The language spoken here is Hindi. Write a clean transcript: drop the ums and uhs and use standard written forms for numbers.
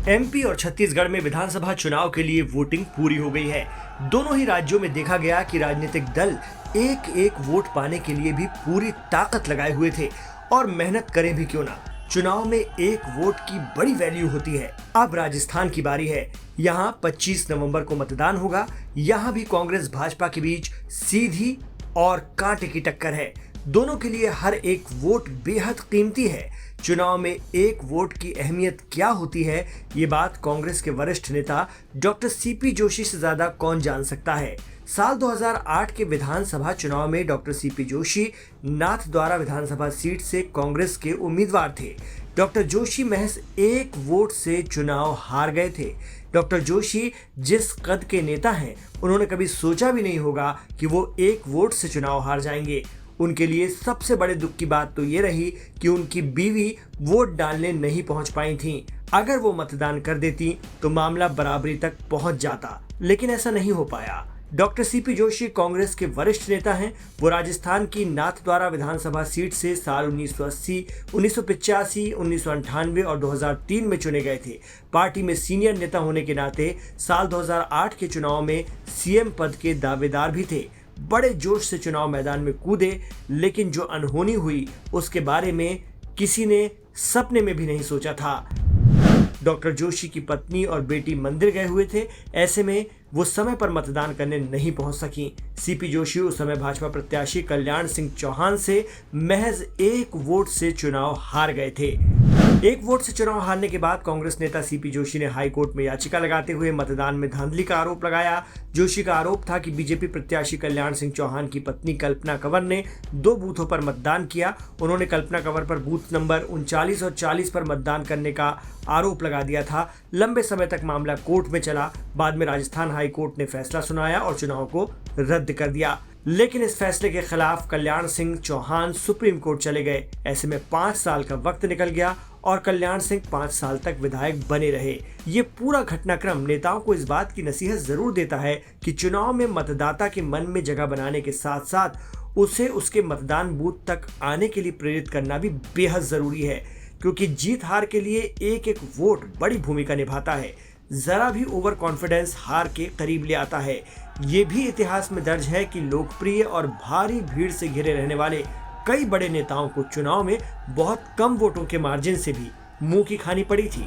एमपी और छत्तीसगढ़ में विधानसभा चुनाव के लिए वोटिंग पूरी हो गई है। दोनों ही राज्यों में देखा गया कि राजनीतिक दल एक एक वोट पाने के लिए भी पूरी ताकत लगाए हुए थे और मेहनत करें भी क्यों ना, चुनाव में एक वोट की बड़ी वैल्यू होती है। अब राजस्थान की बारी है। यहाँ 25 नवंबर को मतदान होगा। यहाँ भी कांग्रेस भाजपा के बीच सीधी और कांटे की टक्कर है। दोनों के लिए हर एक वोट बेहद कीमती है। चुनाव में एक वोट की अहमियत क्या होती है, ये बात कांग्रेस के वरिष्ठ नेता डॉक्टर सीपी जोशी से ज्यादा कौन जान सकता है। साल 2008 के विधानसभा चुनाव में डॉक्टर सीपी जोशी नाथद्वारा विधानसभा सीट से कांग्रेस के उम्मीदवार थे। डॉक्टर जोशी महज एक वोट से चुनाव हार गए थे। डॉक्टर जोशी जिस कद के नेता हैं, उन्होंने कभी सोचा भी नहीं होगा कि वो एक वोट से चुनाव हार जाएंगे। उनके लिए सबसे बड़े दुख की बात तो ये रही कि उनकी बीवी वोट डालने नहीं पहुंच पाई थीं। अगर वो मतदान कर देती तो मामला बराबरी तक पहुंच जाता, लेकिन ऐसा नहीं हो पाया। डॉक्टर सीपी जोशी कांग्रेस के वरिष्ठ नेता हैं। वो राजस्थान की नाथद्वारा विधानसभा सीट से साल 1980, 1985, 1998 और 2003 में चुने गए थे। पार्टी में सीनियर नेता होने के नाते साल 2008 के चुनाव में सीएम पद के दावेदार भी थे। बड़े जोश से चुनाव मैदान में कूदे, लेकिन जो अनहोनी हुई उसके बारे में किसी ने सपने में भी नहीं सोचा था। डॉक्टर जोशी की पत्नी और बेटी मंदिर गए हुए थे। ऐसे में वो समय पर मतदान करने नहीं पहुंच सकी। सीपी जोशी उस समय भाजपा प्रत्याशी कल्याण सिंह चौहान से महज एक वोट से चुनाव हार गए थे। एक वोट से चुनाव हारने के बाद कांग्रेस नेता सीपी जोशी ने हाई कोर्ट में याचिका लगाते हुए मतदान में धांधली का आरोप लगाया। जोशी का आरोप था कि बीजेपी प्रत्याशी कल्याण सिंह चौहान की पत्नी कल्पना कंवर ने 2 बूथों पर मतदान किया। उन्होंने कल्पना कंवर पर बूथ नंबर 39 और 40 पर मतदान करने का आरोप लगा दिया था। लंबे समय तक मामला कोर्ट में चला। बाद में राजस्थान हाई कोर्ट ने फैसला सुनाया और चुनाव को रद्द कर दिया। लेकिन इस फैसले के खिलाफ कल्याण सिंह चौहान सुप्रीम कोर्ट चले गए। ऐसे में 5 साल का वक्त निकल गया और कल्याण सिंह 5 साल तक विधायक बने रहे। ये पूरा घटनाक्रम नेताओं को इस बात की नसीहत जरूर देता है कि चुनाव में मतदाता के मन में जगह बनाने के साथ साथ उसे उसके मतदान बूथ तक आने के लिए प्रेरित करना भी बेहद जरूरी है, क्योंकि जीत हार के लिए एक एक वोट बड़ी भूमिका निभाता है। जरा भी ओवर कॉन्फिडेंस हार के करीब ले आता है। ये भी इतिहास में दर्ज है कि लोकप्रिय और भारी भीड़ से घिरे रहने वाले कई बड़े नेताओं को चुनाव में बहुत कम वोटों के मार्जिन से भी मुंह की खानी पड़ी थी।